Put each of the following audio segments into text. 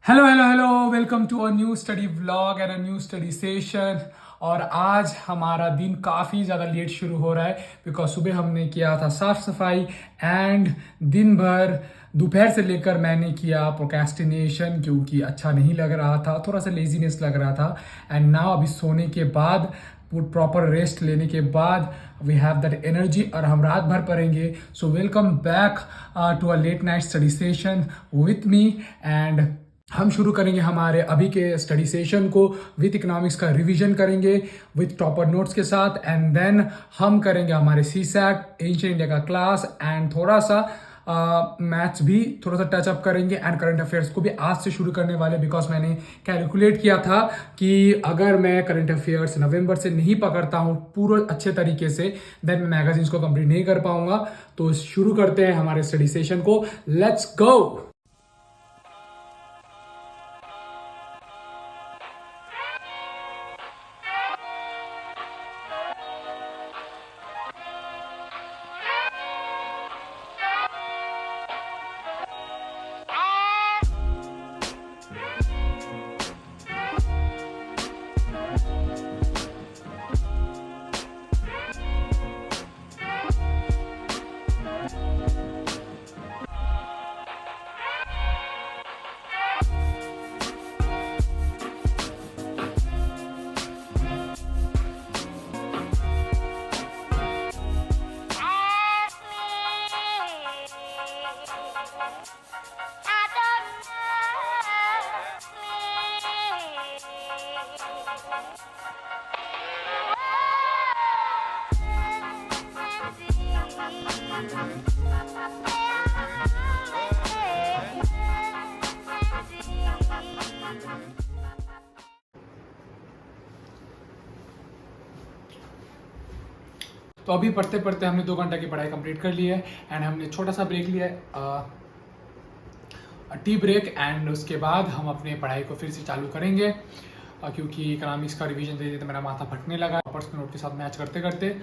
Hello hello hello, welcome to a new study vlog and a new study session. और आज हमारा दिन काफ़ी ज़्यादा लेट शुरू हो रहा है बिकॉज सुबह हमने किया था साफ सफाई एंड दिन भर दोपहर से लेकर मैंने किया प्रोक्रेस्टिनेशन क्योंकि अच्छा नहीं लग रहा था, थोड़ा सा लेजीनेस लग रहा था। एंड नाउ अभी सोने के बाद प्रॉपर रेस्ट लेने के बाद वी हैव दैट एनर्जी और हम रात भर पढ़ेंगे। So welcome back to a late night study session with me. And हम शुरू करेंगे हमारे अभी के स्टडी सेशन को विथ इकोनॉमिक्स का रिवीजन करेंगे विथ प्रॉपर नोट्स के साथ। एंड देन हम करेंगे हमारे सी सैट एंशिएंट इंडिया का क्लास एंड थोड़ा सा मैथ्स भी थोड़ा सा टच अप करेंगे एंड करंट अफेयर्स को भी आज से शुरू करने वाले बिकॉज मैंने कैलकुलेट किया था कि अगर मैं करंट अफेयर्स नवंबर से नहीं पकड़ता हूँ पूरे अच्छे तरीके से देन मैं मैगजीन्स को कंप्लीट नहीं कर पाऊंगा। तो शुरू करते हैं हमारे स्टडी सेशन को, लेट्स गो। तो अभी पढ़ते पढ़ते हमने 2 घंटे की पढ़ाई कंप्लीट कर ली है एंड हमने छोटा सा ब्रेक लिया है, टी ब्रेक। एंड उसके बाद हम अपने पढ़ाई को फिर से चालू करेंगे क्योंकि इकोनॉमिक्स का रिवीजन दे देते मेरा माथा फटने लगा पर्सनल नोट के साथ मैच करते करते।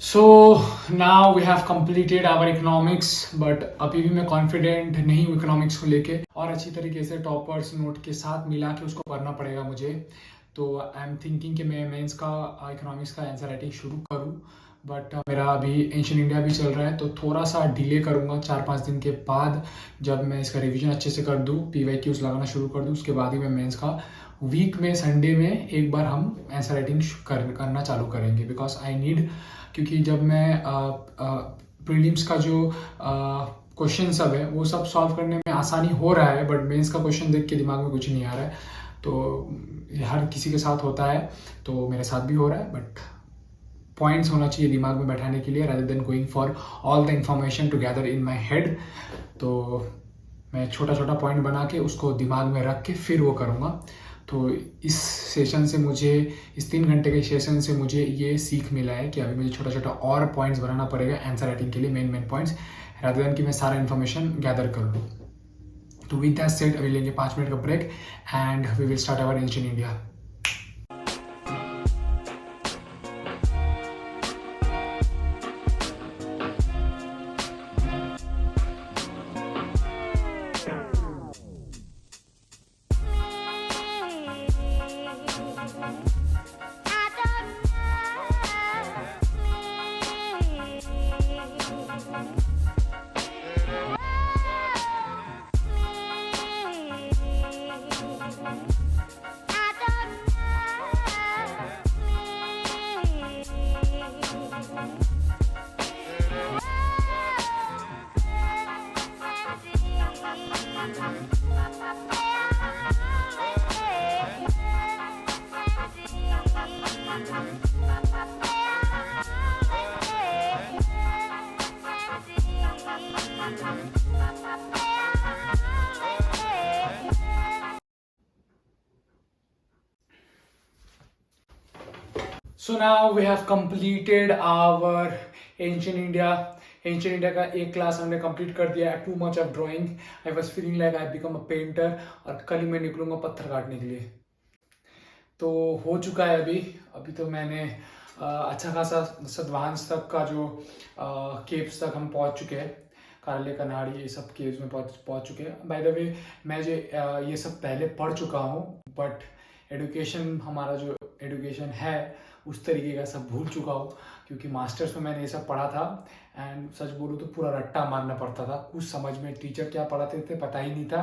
So now we have completed our economics but अभी भी मैं कॉन्फिडेंट नहीं हूँ इकोनॉमिक्स को लेके और अच्छी तरीके से टॉपर्स नोट के साथ मिला के उसको करना पड़ेगा मुझे। तो आई एम थिंकिंग कि मैं मेंस का इकोनॉमिक्स का आंसर राइटिंग शुरू करूँ बट मेरा अभी एंशिएंट इंडिया भी चल रहा है तो थोड़ा सा डिले करूँगा 4-5 दिन के बाद। जब मैं इसका रिवीजन अच्छे से कर दूँ PYQs लगाना शुरू कर दूँ उसके बाद ही मैं मेंस का वीक में संडे में एक बार हम आंसर राइटिंग करना चालू करेंगे बिकॉज आई नीड, क्योंकि जब मैं प्रीलिम्स का जो क्वेश्चन सब है वो सब सॉल्व करने में आसानी हो रहा है बट मेंस का क्वेश्चन देख के दिमाग में कुछ नहीं आ रहा है। तो हर किसी के साथ होता है तो मेरे साथ भी हो रहा है बट पॉइंट्स होना चाहिए दिमाग में बैठाने के लिए rather than going for all the information together in my head. तो मैं छोटा छोटा पॉइंट बना के उसको दिमाग में रख के फिर वो करूँगा। तो इस सेशन से मुझे, इस 3 घंटे के सेशन से मुझे ये सीख मिला है कि अभी मुझे छोटा छोटा और पॉइंट्स बनाना पड़ेगा आंसर राइटिंग के लिए, मेन पॉइंट्स, रादर देन कि मैं सारा इन्फॉर्मेशन गैदर कर लूँ। तो विद दैट सेड अभी लेंगे 5 मिनट का break and we will start our ancient India. So now we have completed our ancient India. Ancient India का एक क्लास हमने कंप्लीट कर दिया है. Too much of drawing. I was feeling like I become a painter. और कल ही मैं निकलूंगा पत्थर काटने के लिए. तो हो चुका है अभी. अभी तो मैंने अच्छा खासा सतवाहंस तक का जो केव्स तक हम पहुंच चुके हैं. कारले कनाड़ी ये सब केव्स में पहुंच चुके हैं. बाय द वे मैं जो ये सब पहले पढ़ चुका हूँ, बट एडुकेशन हमारा जो एडुकेशन है उस तरीके का सब भूल चुका हूँ, क्योंकि मास्टर्स में मैंने ये सब पढ़ा था. एंड सच बोलूँ तो पूरा रट्टा मारना पड़ता था. कुछ समझ में टीचर क्या पढ़ाते थे पता ही नहीं था.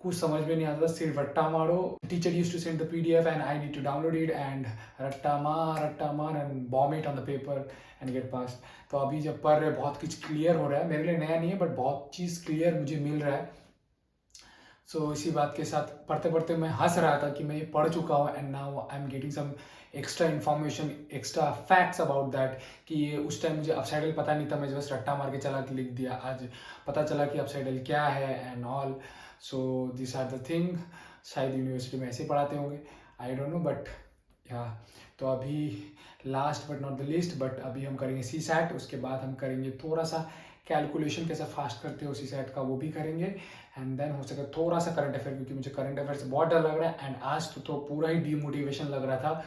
कुछ समझ में नहीं आता था, सिर्फ रट्टा मारो. Teacher used to send the PDF and I need to download it and रट्टा मार and bomb it on the paper and get pass. तो अभी जब पढ़ रहे बहुत कुछ क्लियर हो रहा है. मेरे लिए नया नहीं है, बट बहुत चीज़ क्लियर मुझे मिल रहा है. सो इसी बात के साथ पढ़ते पढ़ते मैं हंस रहा था कि मैं ये पढ़ चुका हूँ and now I am getting some extra information, extra facts about that. कि ये उस टाइम मुझे अपसाइडल पता नहीं था, मैं बस रट्टा मार के चला के लिख दिया. आज पता चला कि अपसाइडल क्या है and all. So this are the thing. शायद यूनिवर्सिटी में ऐसे पढ़ाते होंगे, आई डोंट नो, बट या. तो अभी last but not the least, but अभी हम करेंगे सी सैट. उसके बाद हम करेंगे थोड़ा सा कैलकुलेशन कैसा फास्ट करते हो सी सैट का, वो भी करेंगे. एंड देन हो सके थोड़ा सा करंट अफेयर, क्योंकि मुझे करंट अफेयर से बहुत डर लग रहा है. एंड आज तो पूरा ही डीमोटिवेशन लग रहा था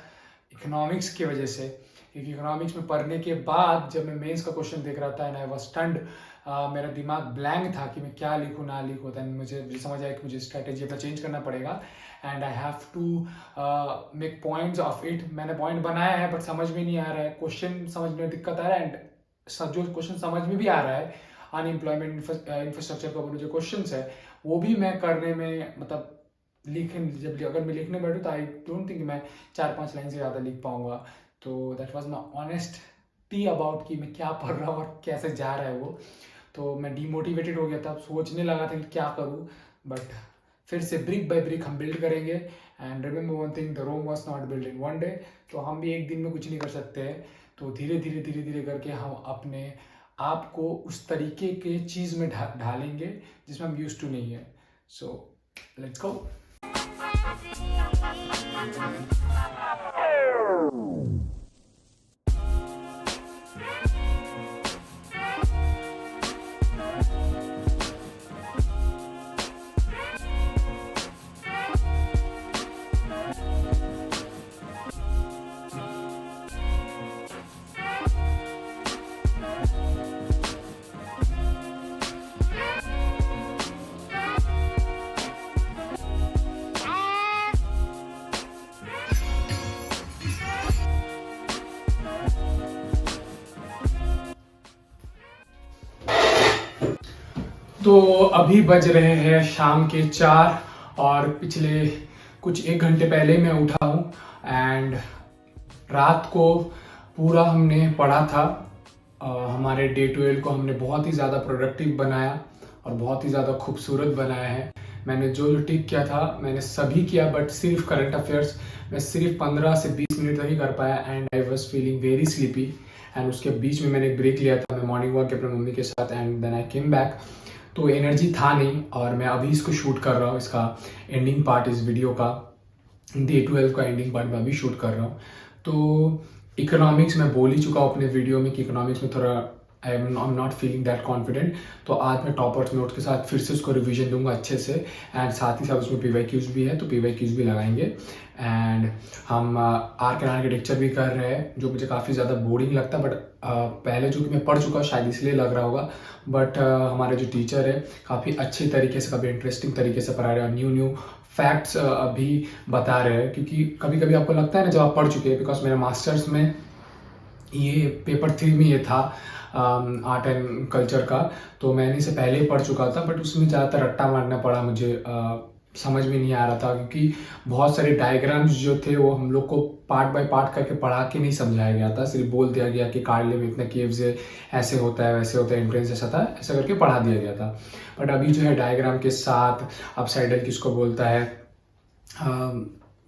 इकोनॉमिक्स की वजह से. क्योंकि इकोनॉमिक्स में पढ़ने के बाद जब मैं मेंस का क्वेश्चन देख रहा था एंड आई वाज स्टन्ड. मेरा दिमाग ब्लैंक था कि मैं क्या लिखूँ ना लिखूँ. देन मुझे समझ आया कि मुझे स्ट्रैटेजी अपना चेंज करना पड़ेगा and I have to make points of it. मैंने पॉइंट बनाया है बट समझ में नहीं आ रहा है. क्वेश्चन समझ में दिक्कत आ रहा है एंड जो क्वेश्चन समझ में भी आ रहा है, अनएम्प्लॉयमेंट इंफ्रास्ट्रक्चर का जो क्वेश्चन है वो भी मैं करने में, मतलब जब अगर मैं लिखने बैठूँ तो आई डोंट थिंक मैं 4-5 लाइन से ज़्यादा लिख पाऊंगा. तो that was my honesty about कि मैं क्या पढ़ रहा हूँ और कैसे जा रहा है वो. तो मैं डीमोटिवेटेड हो गया था. सोचने लगा था कि क्या करूँ, बट फिर से ब्रिक बाय ब्रिक हम बिल्ड करेंगे. And remember one thing, the Rome was not build in one day. तो हम भी एक दिन में कुछ नहीं कर सकते हैं. तो धीरे धीरे धीरे धीरे करके हम अपने आप को उस तरीके के चीज़ में ढालेंगे जिसमें हम यूज टू नहीं है. So let's go. तो अभी बज रहे हैं शाम के 4 और पिछले कुछ 1 घंटे पहले मैं उठा हूँ. एंड रात को पूरा हमने पढ़ा था. हमारे डे 12 को हमने बहुत ही ज़्यादा प्रोडक्टिव बनाया और बहुत ही ज़्यादा खूबसूरत बनाया है. मैंने जो टिक किया था मैंने सभी किया, बट सिर्फ करंट अफेयर्स मैं सिर्फ 15 से 20 मिनट तक ही कर पाया. And I was feeling very sleepy. And उसके बीच में मैंने एक ब्रेक लिया था, मैं मॉर्निंग वॉक अपने मम्मी के साथ. And then I came back. तो एनर्जी था नहीं और मैं अभी इसको शूट कर रहा हूँ. इसका एंडिंग पार्ट इस वीडियो का, डे 12 का एंडिंग पार्ट मैं अभी शूट कर रहा हूँ. तो इकोनॉमिक्स मैं बोल ही चुका हूँ अपने वीडियो में कि इकोनॉमिक्स में थोड़ा I am not feeling that confident. तो आज मैं टॉपर्स नोट के साथ फिर से उसको रिवीजन दूंगा अच्छे से. एंड साथ ही साथ उसमें PYQs भी है, तो PYQs भी लगाएंगे. एंड हम आर्क एंड आर्किटेक्चर भी कर रहे हैं, जो मुझे काफ़ी ज़्यादा बोरिंग लगता है. बट पहले जो कि मैं पढ़ चुका हूँ शायद इसलिए लग रहा होगा. बट हमारे जो टीचर है काफ़ी अच्छे तरीके से, काफ़ी इंटरेस्टिंग तरीके से पढ़ा रहे हैं. न्यू फैक्ट्स अभी बता रहे हैं. क्योंकि कभी कभी आपको लगता है ना जब आप पढ़ चुके हैं, बिकॉज मेरे मास्टर्स में ये पेपर 3 में ये था आर्ट एंड कल्चर का. तो मैंने इसे पहले ही पढ़ चुका था, बट उसमें ज़्यादातर रट्टा मारना पड़ा मुझे. समझ में नहीं आ रहा था क्योंकि बहुत सारे डायग्राम्स जो थे वो हम लोग को पार्ट बाय पार्ट करके पढ़ा के नहीं समझाया गया था. सिर्फ बोल दिया गया कि कारले में इतने केव्स है, ऐसे होता है वैसे होता है, एंट्रेंस ऐसा था, ऐसा करके पढ़ा दिया गया था. बट अभी जो है डायग्राम के साथ अपसाइडल किसको बोलता है,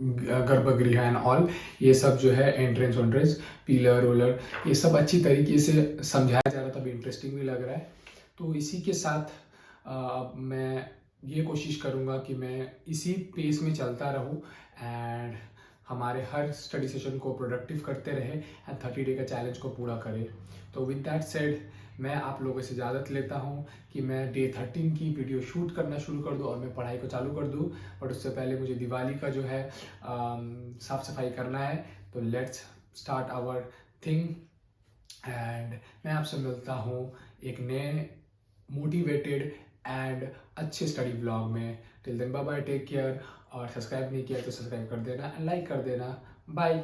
गर्भगृह एंड ऑल, ये सब जो है एंट्रेंस वेंट्रेंस, पिलर रोलर, ये सब अच्छी तरीके से समझाया जा रहा था. अभी इंटरेस्टिंग भी लग रहा है. तो इसी के साथ मैं ये कोशिश करूँगा कि मैं इसी पेस में चलता रहूँ. एंड हमारे हर स्टडी सेशन को प्रोडक्टिव करते रहे एंड 30 डे का चैलेंज को पूरा करें। तो विद दैट सेड मैं आप लोगों से इजाज़त लेता हूँ कि मैं डे 13 की वीडियो शूट करना शुरू कर दूँ और मैं पढ़ाई को चालू कर दूँ, बट उससे पहले मुझे दिवाली का जो है साफ़ सफाई करना है। तो let's start our thing and मैं आपसे मिलता हूँ एक नए मोटिवेटेड एंड अच्छे स्टडी ब्लॉग में। Till then bye bye, take care. और सब्सक्राइब नहीं किया तो सब्सक्राइब कर देना एंड लाइक कर देना। बाय।